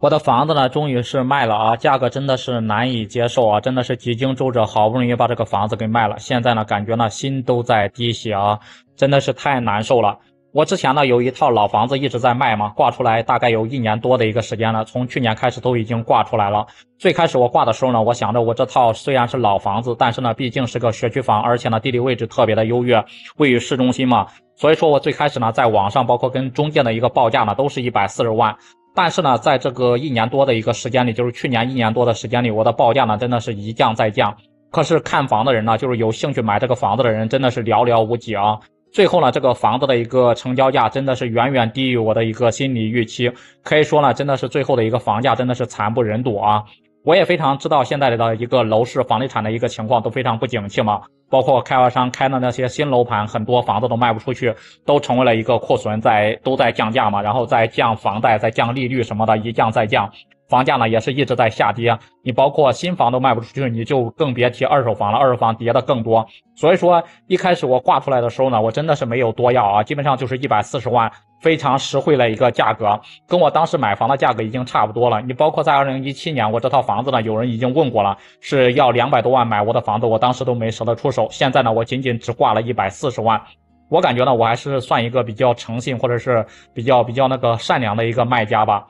我的房子呢，终于是卖了啊，价格真的是难以接受啊，真的是几经周折，好不容易把这个房子给卖了，现在呢，感觉呢心都在滴血啊，真的是太难受了。我之前呢有一套老房子一直在卖嘛，挂出来大概有1年多的一个时间了，从去年开始都已经挂出来了。最开始我挂的时候呢，我想着我这套虽然是老房子，但是呢毕竟是个学区房，而且呢地理位置特别的优越，位于市中心嘛，所以说我最开始呢在网上包括跟中介的一个报价呢都是140万。但是呢，在这个1年多的一个时间里，就是去年1年多的时间里，我的报价呢真的是一降再降。可是看房的人呢，就是有兴趣买这个房子的人真的是寥寥无几啊。最后呢，这个房子的一个成交价真的是远远低于我的一个心理预期，可以说呢，真的是最后的一个房价真的是惨不忍睹啊。我也非常知道现在的一个楼市房地产的一个情况都非常不景气嘛，包括开发商开的那些新楼盘，很多房子都卖不出去，都成为了一个库存都在降价嘛，然后再降房贷，再降利率什么的，一降再降，房价呢也是一直在下跌。你包括新房都卖不出去，你就更别提二手房了，二手房跌的更多。所以说一开始我挂出来的时候呢，我真的是没有多要啊，基本上就是140万，非常实惠的一个价格，跟我当时买房的价格已经差不多了。你包括在2017年，我这套房子呢，有人已经问过了，是要200多万买我的房子，我当时都没舍得出手。现在呢，我仅仅只挂了140万。我感觉呢，我还是算一个比较诚信或者是比较那个善良的一个卖家吧。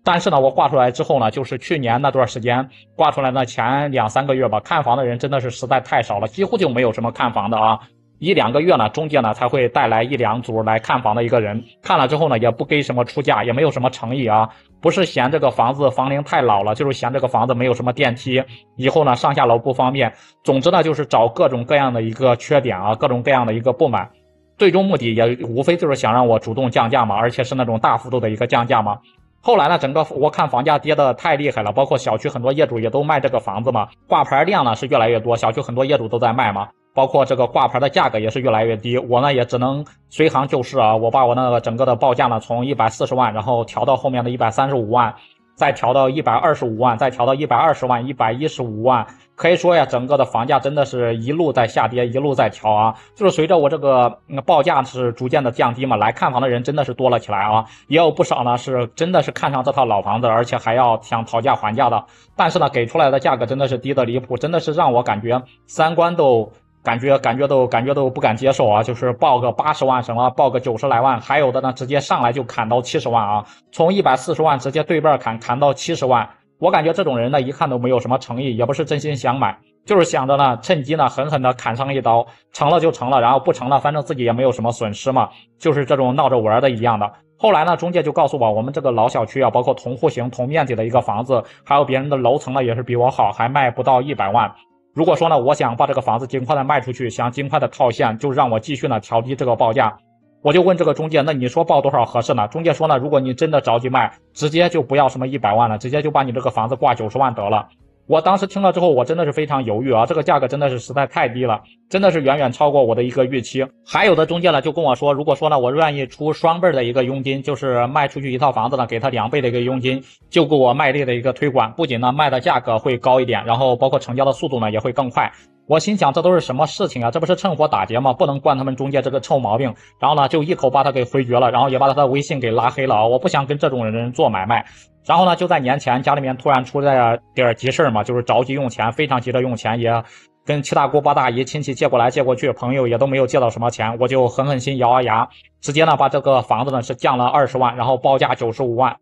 但是呢，我挂出来之后呢，就是去年那段时间挂出来的前2、3个月吧，看房的人真的是实在太少了，几乎就没有什么看房的啊。1、2个月呢，中介呢才会带来1、2组来看房的一个人，看了之后呢，也不给什么出价，也没有什么诚意啊。不是嫌这个房子房龄太老了，就是嫌这个房子没有什么电梯，以后呢上下楼不方便。总之呢，就是找各种各样的一个缺点啊，各种各样的一个不满。最终目的也无非就是想让我主动降价嘛，而且是那种大幅度的一个降价嘛。后来呢，整个我看房价跌的太厉害了，包括小区很多业主也都卖这个房子嘛，挂牌量呢是越来越多，小区很多业主都在卖嘛，包括这个挂牌的价格也是越来越低，我呢也只能随行就市啊，我把我那个整个的报价呢从140万，然后调到后面的135万，再调到125万，再调到120万、115万，可以说呀，整个的房价真的是一路在下跌，一路在调啊。就是随着我这个报价是逐渐的降低嘛，来看房的人真的是多了起来啊，也有不少呢是真的是看上这套老房子，而且还要想讨价还价的。但是呢，给出来的价格真的是低的离谱，真的是让我感觉三观都。感觉都不敢接受啊！就是报个80万什么，报个90来万，还有的呢直接上来就砍到70万啊，从140万直接对半砍到70万。我感觉这种人呢，一看都没有什么诚意，也不是真心想买，就是想着呢趁机呢狠狠的砍上一刀，成了就成了，然后不成了，反正自己也没有什么损失嘛，就是这种闹着玩的一样的。后来呢，中介就告诉我们这个老小区啊，包括同户型、同面积的一个房子，还有别人的楼层呢，也是比我好，还卖不到100万。如果说呢，我想把这个房子尽快的卖出去，想尽快的套现，就让我继续呢调低这个报价。我就问这个中介，那你说报多少合适呢？中介说呢，如果你真的着急卖，直接就不要什么100万了，直接就把你这个房子挂90万得了。我当时听了之后，我真的是非常犹豫啊，这个价格真的是实在太低了，真的是远远超过我的一个预期。还有的中介呢就跟我说，如果说呢我愿意出双倍的一个佣金，就是卖出去一套房子呢，给他2倍的一个佣金，就给我卖力的一个推广，不仅呢卖的价格会高一点，然后包括成交的速度呢也会更快。我心想这都是什么事情啊？这不是趁火打劫吗？不能惯他们中介这个臭毛病。然后呢，就一口把他给回绝了，然后也把他的微信给拉黑了啊！我不想跟这种人做买卖。然后呢，就在年前，家里面突然出了点急事嘛，就是着急用钱，非常急着用钱，也跟七大姑八大姨亲戚借过来借过去，朋友也都没有借到什么钱，我就狠狠心咬牙，直接呢把这个房子呢是降了20万，然后报价95万。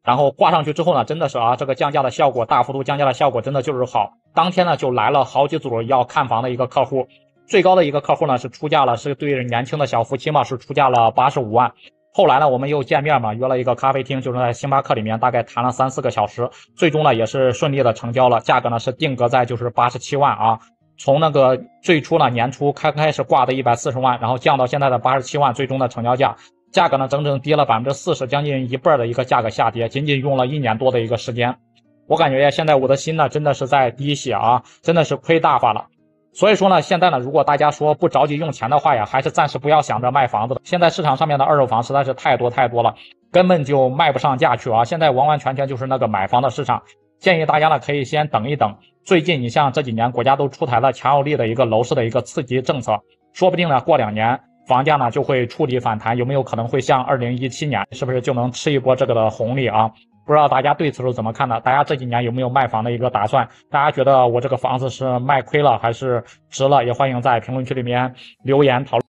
然后挂上去之后呢，真的是啊，这个降价的效果，大幅度降价的效果真的就是好。当天呢就来了好几组要看房的一个客户，最高的一个客户呢是出价了，是对年轻的小夫妻嘛，是出价了85万。后来呢我们又见面嘛，约了一个咖啡厅，就是在星巴克里面，大概谈了3、4个小时，最终呢也是顺利的成交了，价格呢是定格在就是87万啊。从那个最初呢年初开始挂的140万，然后降到现在的87万，最终的成交价。价格呢整整跌了40%，将近一半的一个价格下跌，仅仅用了1年多的一个时间。我感觉现在我的心呢真的是在滴血啊，真的是亏大发了。所以说呢，现在呢，如果大家说不着急用钱的话呀，还是暂时不要想着卖房子了。现在市场上面的二手房实在是太多了，根本就卖不上价去啊！现在完完全全就是那个买房的市场。建议大家呢可以先等一等。最近你像这几年国家都出台了强有力的一个楼市的一个刺激政策，说不定呢过2年。房价呢就会触底反弹，有没有可能会像2017年，是不是就能吃一波这个的红利啊？不知道大家对此是怎么看的？大家这几年有没有卖房的一个打算？大家觉得我这个房子是卖亏了还是值了？也欢迎在评论区里面留言讨论。